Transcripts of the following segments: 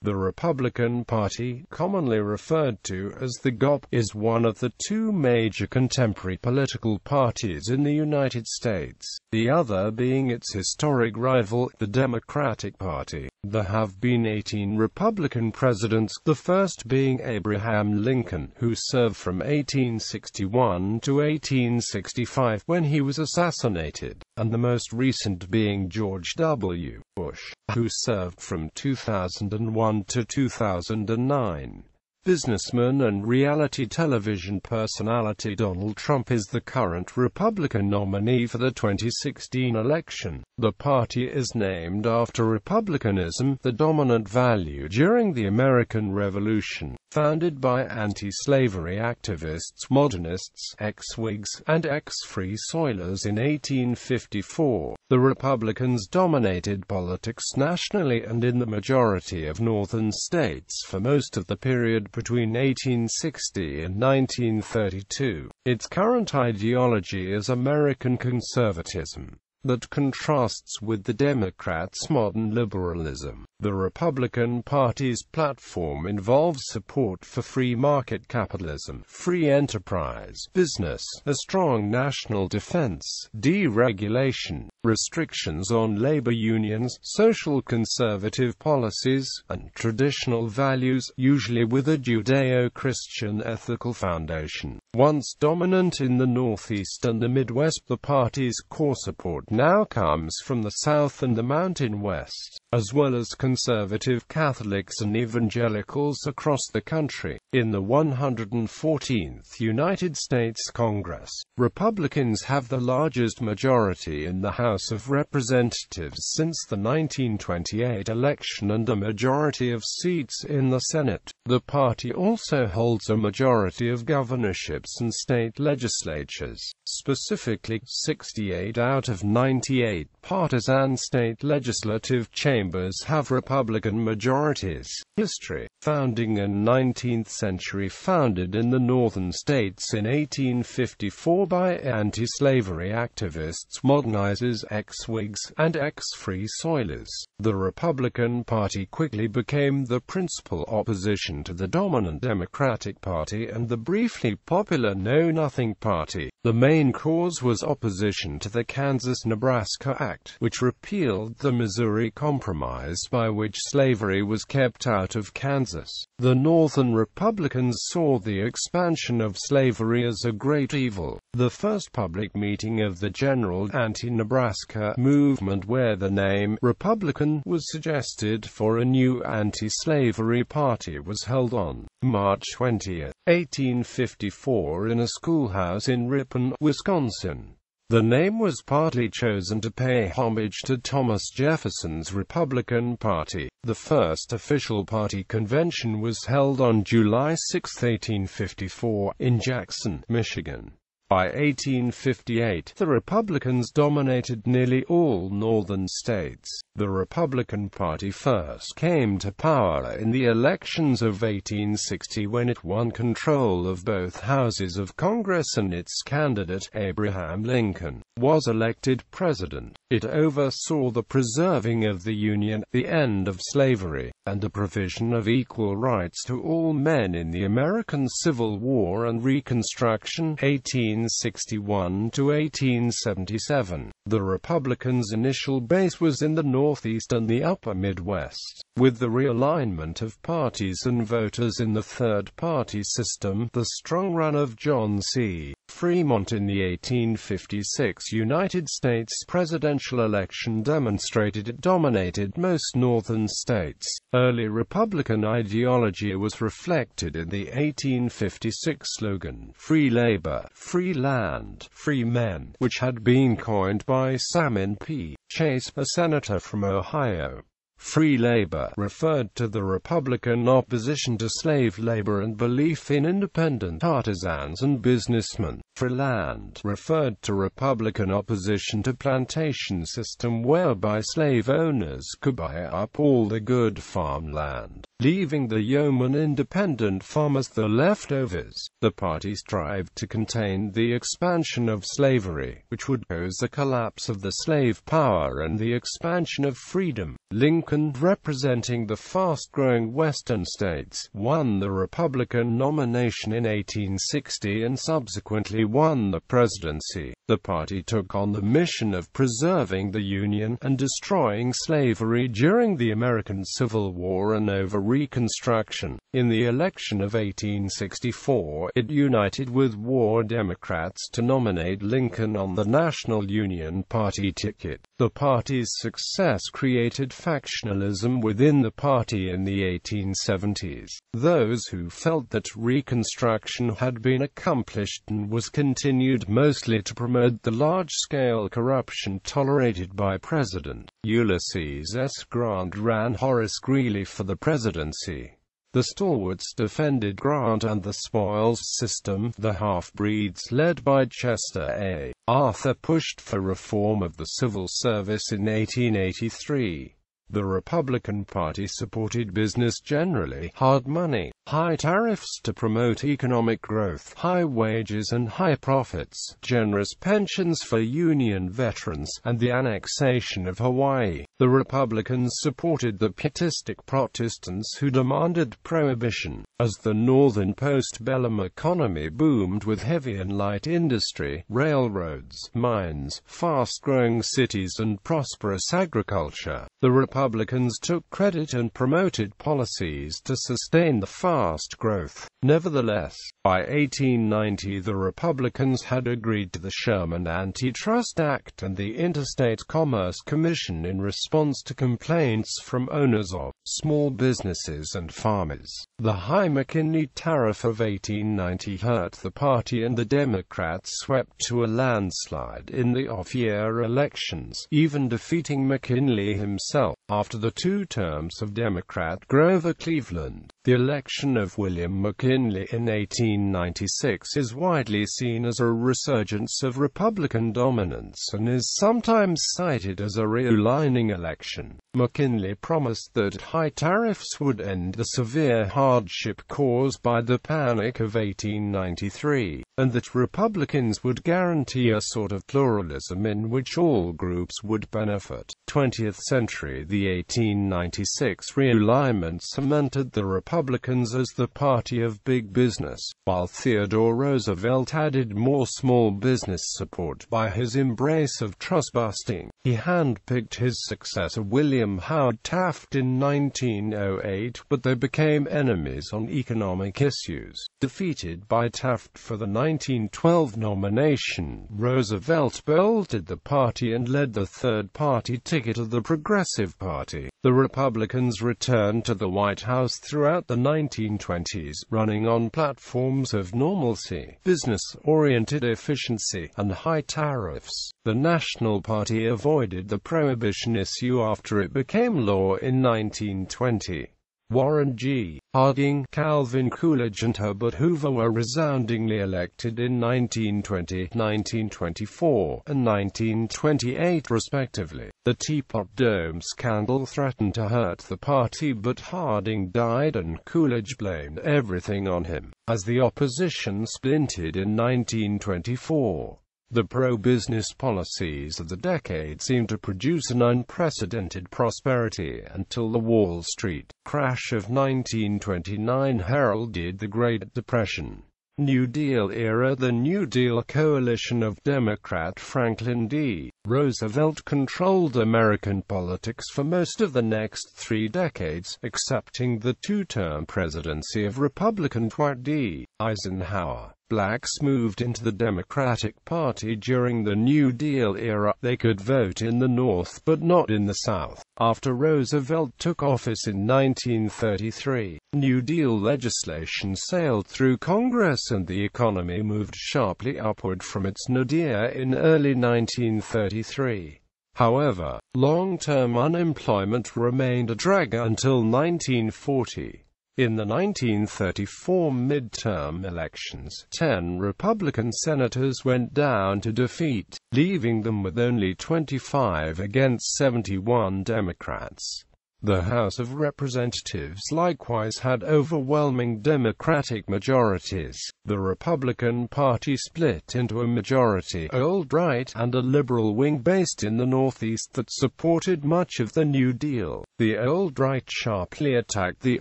The Republican Party, commonly referred to as the GOP, is one of the two major contemporary political parties in the United States, the other being its historic rival, the Democratic Party. There have been 18 Republican presidents, the first being Abraham Lincoln, who served from 1861 to 1865, when he was assassinated, and the most recent being George W. Bush, who served from 2001 to 2009. Businessman and reality television personality Donald Trump is the current Republican nominee for the 2016 election. The party is named after republicanism, the dominant value during the American Revolution, founded by anti-slavery activists, modernists, ex-Whigs, and ex-Free Soilers in 1854. The Republicans dominated politics nationally and in the majority of northern states for most of the period between 1860 and 1932. Its current ideology is American conservatism that contrasts with the Democrats' modern liberalism. The Republican Party's platform involves support for free market capitalism, free enterprise, business, a strong national defense, deregulation, restrictions on labor unions, social conservative policies, and traditional values, usually with a Judeo-Christian ethical foundation. Once dominant in the Northeast and the Midwest, the party's core support now comes from the South and the Mountain West, as well as conservative Catholics and evangelicals across the country. In the 114th United States Congress, Republicans have the largest majority in the House of Representatives since the 1928 election and a majority of seats in the Senate. The party also holds a majority of governorships and state legislatures. Specifically, 68 out of 98 partisan state legislative chambers have Republican majorities. History. Founding and 19th century. Founded in the northern states in 1854 by anti-slavery activists, modernizers, ex-Whigs, and ex-Free Soilers. The Republican Party quickly became the principal opposition to the dominant Democratic Party and the briefly popular Know-Nothing Party. The main cause was opposition to the Kansas-Nebraska Act, which repealed the Missouri Compromise by which slavery was kept out of Kansas. The Northern Republicans saw the expansion of slavery as a great evil. The first public meeting of the general anti-Nebraska movement, where the name Republican was suggested for a new anti-slavery party, was held on March 20, 1854 in a schoolhouse in Ripon, Wisconsin. The name was partly chosen to pay homage to Thomas Jefferson's Republican Party. The first official party convention was held on July 6, 1854, in Jackson, Michigan. By 1858, the Republicans dominated nearly all northern states. The Republican Party first came to power in the elections of 1860 when it won control of both houses of Congress and its candidate, Abraham Lincoln, was elected president. It oversaw the preserving of the Union, the end of slavery, and the provision of equal rights to all men in the American Civil War and Reconstruction, 1861 to 1877. The Republicans' initial base was in the Northeast and the Upper Midwest. With the realignment of parties and voters in the third-party system, the strong run of John C. Fremont in the 1856 United States presidential election demonstrated it dominated most northern states. Early Republican ideology was reflected in the 1856 slogan, "Free Labor, Free Land, Free Men," which had been coined by Salmon P. Chase, a senator from Ohio. Free labor referred to the Republican opposition to slave labor and belief in independent artisans and businessmen. Free land referred to Republican opposition to plantation system whereby slave owners could buy up all the good farmland. leaving the yeoman independent farmers the leftovers. The party strived to contain the expansion of slavery, which would cause the collapse of the slave power and the expansion of freedom. Lincoln, representing the fast-growing Western states, won the Republican nomination in 1860 and subsequently won the presidency. The party took on the mission of preserving the Union and destroying slavery during the American Civil War and over Reconstruction. In the election of 1864, it united with war Democrats to nominate Lincoln on the National Union Party ticket. The party's success created factionalism within the party in the 1870s. Those who felt that Reconstruction had been accomplished and was continued mostly to promote the large-scale corruption tolerated by President Ulysses S. Grant ran Horace Greeley for the presidency. The stalwarts defended Grant and the spoils system. The half-breeds led by Chester A. Arthur pushed for reform of the civil service in 1883. The Republican Party supported business generally, hard money, high tariffs to promote economic growth, high wages and high profits, generous pensions for Union veterans, and the annexation of Hawaii. The Republicans supported the pietistic Protestants who demanded prohibition. As the northern post-bellum economy boomed with heavy and light industry, railroads, mines, fast-growing cities and prosperous agriculture, the Republicans took credit and promoted policies to sustain the fast growth. Nevertheless, by 1890 the Republicans had agreed to the Sherman Antitrust Act and the Interstate Commerce Commission in response to complaints from owners of small businesses and farmers. The high McKinley tariff of 1890 hurt the party and the Democrats swept to a landslide in the off-year elections, even defeating McKinley himself. After the two terms of Democrat Grover Cleveland, the election of William McKinley in 1896 is widely seen as a resurgence of Republican dominance and is sometimes cited as a realigning election. McKinley promised that high tariffs would end the severe hardship caused by the Panic of 1893, and that Republicans would guarantee a sort of pluralism in which all groups would benefit. 20th century. The 1896 realignment cemented the Republicans as the party of big business, while Theodore Roosevelt added more small business support by his embrace of trust-busting. He handpicked his successor William Howard Taft in 1908, but they became enemies on economic issues. Defeated by Taft for the 1912 nomination, Roosevelt bolted the party and led the third-party ticket of the Progressive Party. The Republicans returned to the White House throughout the 1920s, running on platforms of normalcy, business-oriented efficiency, and high tariffs. The National Party avoided the prohibition issue after it became law in 1920. Warren G. Harding, Calvin Coolidge and Herbert Hoover were resoundingly elected in 1920, 1924, and 1928 respectively. The Teapot Dome scandal threatened to hurt the party, but Harding died and Coolidge blamed everything on him. As the opposition splintered in 1924, the pro-business policies of the decade seemed to produce an unprecedented prosperity until the Wall Street crash of 1929 heralded the Great Depression. New Deal era. The New Deal coalition of Democrat Franklin D. Roosevelt controlled American politics for most of the next 3 decades, excepting the two-term presidency of Republican Dwight D. Eisenhower. Blacks moved into the Democratic Party during the New Deal era. They could vote in the North but not in the South. After Roosevelt took office in 1933, New Deal legislation sailed through Congress and the economy moved sharply upward from its nadir in early 1933. However, long-term unemployment remained a drag until 1940. In the 1934 midterm elections, 10 Republican senators went down to defeat, leaving them with only 25 against 71 Democrats. The House of Representatives likewise had overwhelming Democratic majorities. The Republican Party split into a majority alt-right and a liberal wing based in the Northeast that supported much of the New Deal. The alt-right sharply attacked the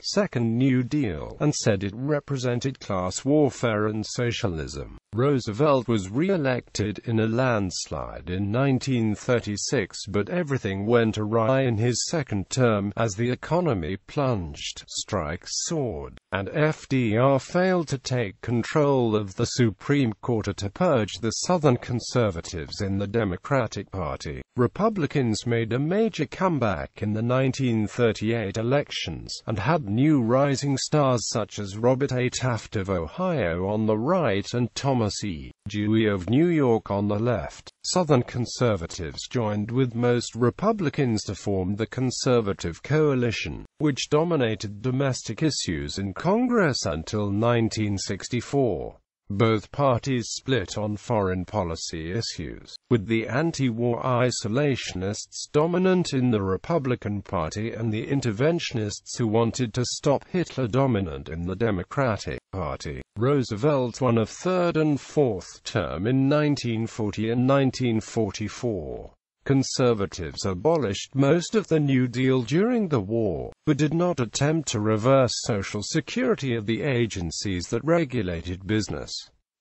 Second New Deal and said it represented class warfare and socialism. Roosevelt was re-elected in a landslide in 1936, but everything went awry in his second term as the economy plunged, strikes soared, and FDR failed to take control of the Supreme Court to purge the Southern conservatives in the Democratic Party. Republicans made a major comeback in the 1938 elections, and had new rising stars such as Robert A. Taft of Ohio on the right and Thomas E. Dewey of New York on the left. Southern conservatives joined with most Republicans to form the Conservative Coalition, which dominated domestic issues in Congress until 1964. Both parties split on foreign policy issues, with the anti-war isolationists dominant in the Republican Party and the interventionists who wanted to stop Hitler dominant in the Democratic Party. Roosevelt won a third and fourth term in 1940 and 1944. Conservatives abolished most of the New Deal during the war, but did not attempt to reverse Social Security of the agencies that regulated business.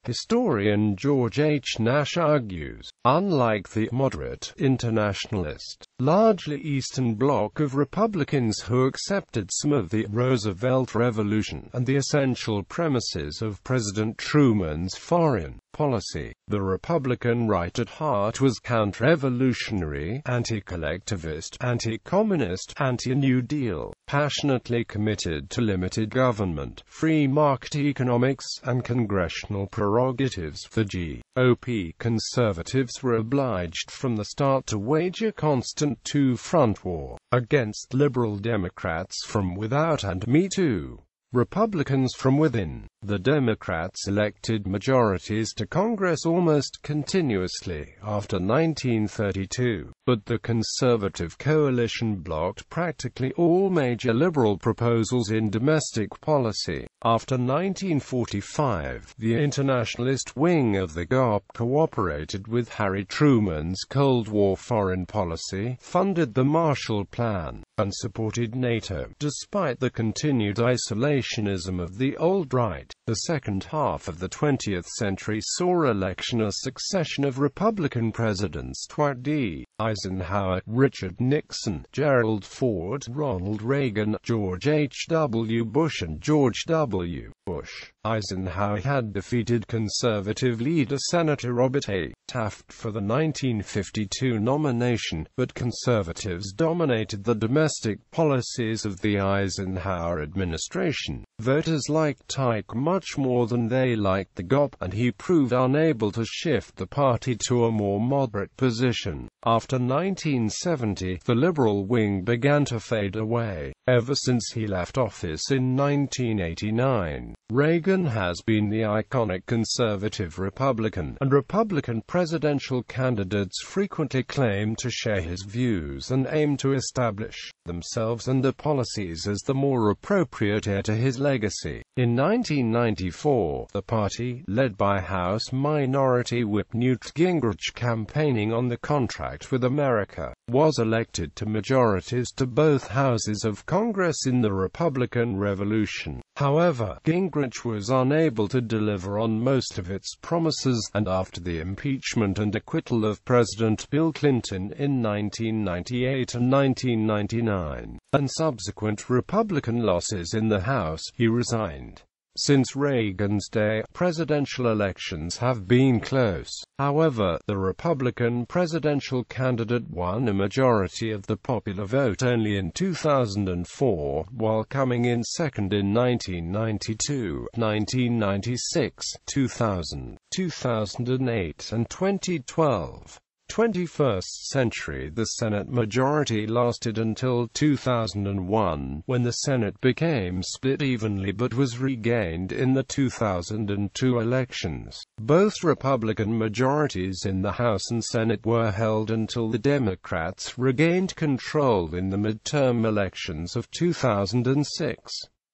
Historian George H. Nash argues, unlike the moderate, internationalist, largely Eastern Bloc of Republicans who accepted some of the Roosevelt Revolution and the essential premises of President Truman's foreign policy, the Republican right at heart was counter-revolutionary, anti-collectivist, anti-communist, anti-New Deal, passionately committed to limited government, free market economics, and congressional prerogatives. The GOP conservatives were obliged from the start to wage a constant two-front war against liberal Democrats from without and Me Too Republicans from within. The Democrats elected majorities to Congress almost continuously after 1932, but the Conservative coalition blocked practically all major liberal proposals in domestic policy. After 1945, the internationalist wing of the GOP cooperated with Harry Truman's Cold War foreign policy, funded the Marshall Plan, and supported NATO, despite the continued isolationism of the alt-right. The second half of the 20th century saw election a succession of Republican presidents: Dwight D. Eisenhower, Richard Nixon, Gerald Ford, Ronald Reagan, George H. W. Bush and George W. Bush. Eisenhower had defeated conservative leader Senator Robert A. Taft for the 1952 nomination, but conservatives dominated the domestic policies of the Eisenhower administration. Voters liked Ike much more than they liked the GOP, and he proved unable to shift the party to a more moderate position. After 1970, the liberal wing began to fade away. Ever since he left office in 1989, Reagan has been the iconic conservative Republican, and Republican presidential candidates frequently claim to share his views and aim to establish themselves and their policies as the more appropriate heir to his legacy. In 1994, the party, led by House Minority Whip Newt Gingrich campaigning on the contract with America, was elected to majorities to both houses of Congress in the Republican Revolution. However, Gingrich was unable to deliver on most of its promises, and after the impeachment and acquittal of President Bill Clinton in 1998 and 1999, and subsequent Republican losses in the House, he resigned. Since Reagan's day, presidential elections have been close. However, the Republican presidential candidate won a majority of the popular vote only in 2004, while coming in second in 1992, 1996, 2000, 2008 and 2012. 21st century. The Senate majority lasted until 2001, when the Senate became split evenly but was regained in the 2002 elections. Both Republican majorities in the House and Senate were held until the Democrats regained control in the midterm elections of 2006.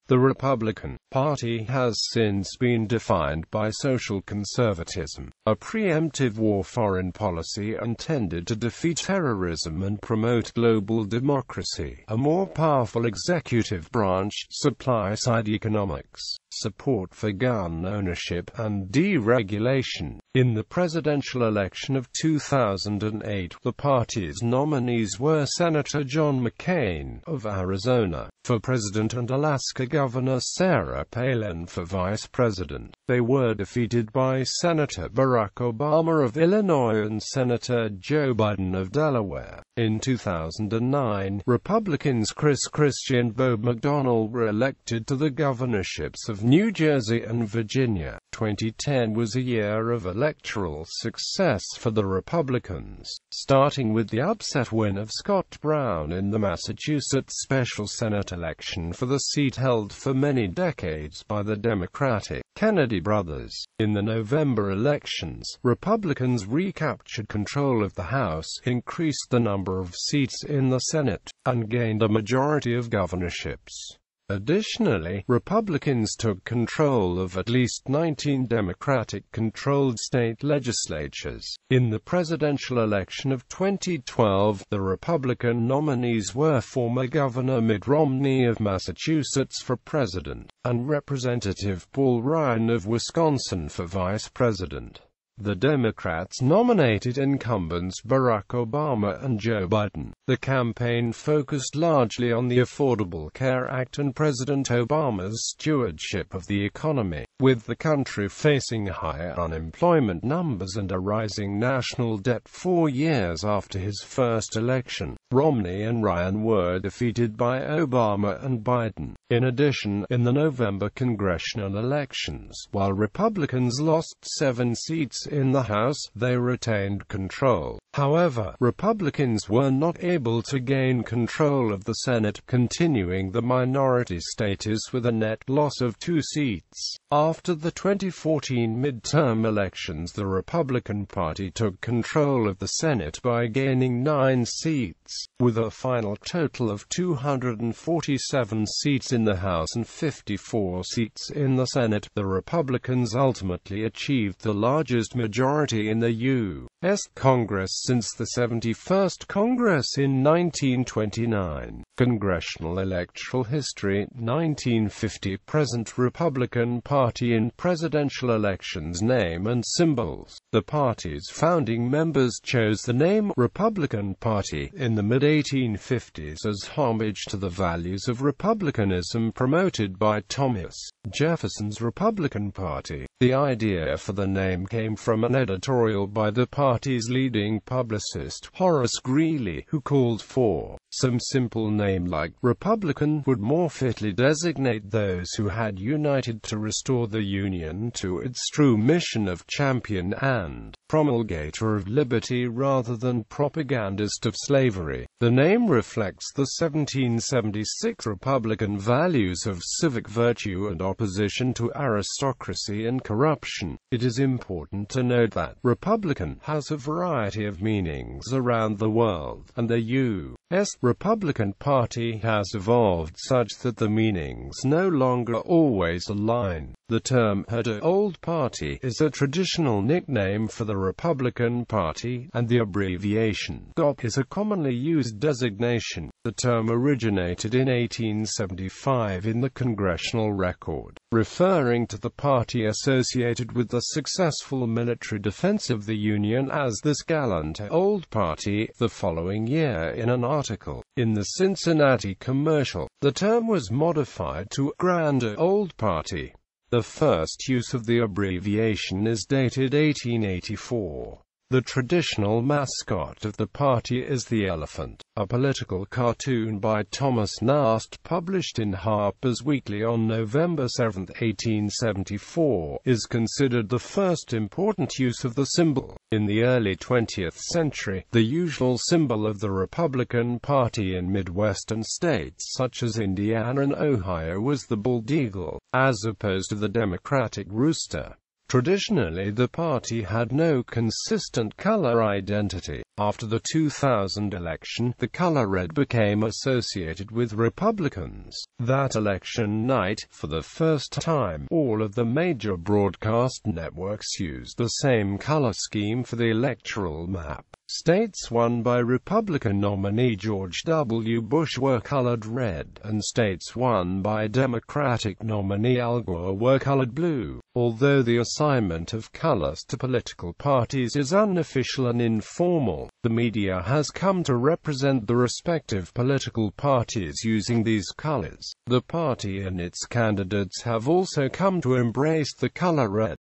The Republican Party has since been defined by social conservatism, a preemptive war foreign policy intended to defeat terrorism and promote global democracy, a more powerful executive branch, supply-side economics, support for gun ownership, and deregulation. In the presidential election of 2008, the party's nominees were Senator John McCain of Arizona for president and Alaska Governor Sarah Palin for vice president. They were defeated by Senator Barack Obama of Illinois and Senator Joe Biden of Delaware. In 2009, Republicans Chris Christie and Bo McDonnell were elected to the governorships of New Jersey and Virginia. 2010 was a year of electoral success for the Republicans, starting with the upset win of Scott Brown in the Massachusetts special Senate election for the seat held for many decades by the Democratic Kennedy brothers. In the November elections, Republicans recaptured control of the House, increased the number of seats in the Senate, and gained a majority of governorships. Additionally, Republicans took control of at least 19 Democratic-controlled state legislatures. In the presidential election of 2012, the Republican nominees were former Governor Mitt Romney of Massachusetts for president, and Representative Paul Ryan of Wisconsin for vice president. The Democrats nominated incumbents Barack Obama and Joe Biden. The campaign focused largely on the Affordable Care Act and President Obama's stewardship of the economy. With the country facing high unemployment numbers and a rising national debt 4 years after his first election, Romney and Ryan were defeated by Obama and Biden. In addition, in the November congressional elections, while Republicans lost 7 seats in the House, they retained control. However, Republicans were not able to gain control of the Senate, continuing the minority status with a net loss of 2 seats. After the 2014 midterm elections, the Republican Party took control of the Senate by gaining 9 seats, with a final total of 247 seats in the House and 54 seats in the Senate. The Republicans ultimately achieved the largest majority in the U.S. Congress since the 71st Congress in 1929. Congressional electoral history: 1950 present Republican Party in presidential elections. Name and symbols. The party's founding members chose the name Republican Party in the mid-1850s as homage to the values of republicanism promoted by Thomas Jefferson's Republican Party. The idea for the name came from an editorial by the party's leading publicist, Horace Greeley, who called for some simple name like Republican would more fitly designate those who had united to restore the Union to its true mission of champion and promulgator of liberty rather than propagandist of slavery. The name reflects the 1776 Republican values of civic virtue and opposition to aristocracy and corruption. It is important to note that Republican has a variety of meanings around the world, and the U.S. Republican Party has evolved such that the meanings no longer always align. The term "old party" is a traditional nickname for the Republican Party, and the abbreviation GOP is a commonly used designation. The term originated in 1875 in the Congressional Record, referring to the party associated with the successful military defense of the Union as this gallant old party. The following year, in an article in the Cincinnati Commercial, the term was modified to Grand Old Party. The first use of the abbreviation is dated 1884. The traditional mascot of the party is the elephant. A political cartoon by Thomas Nast, published in Harper's Weekly on November 7, 1874, is considered the first important use of the symbol. In the early 20th century, the usual symbol of the Republican Party in Midwestern states such as Indiana and Ohio was the bald eagle, as opposed to the Democratic rooster. Traditionally, the party had no consistent color identity. After the 2000 election, the color red became associated with Republicans. That election night, for the first time, all of the major broadcast networks used the same color scheme for the electoral map. States won by Republican nominee George W. Bush were colored red, and states won by Democratic nominee Al Gore were colored blue. Although the assignment of colors to political parties is unofficial and informal, the media has come to represent the respective political parties using these colors. The party and its candidates have also come to embrace the color red.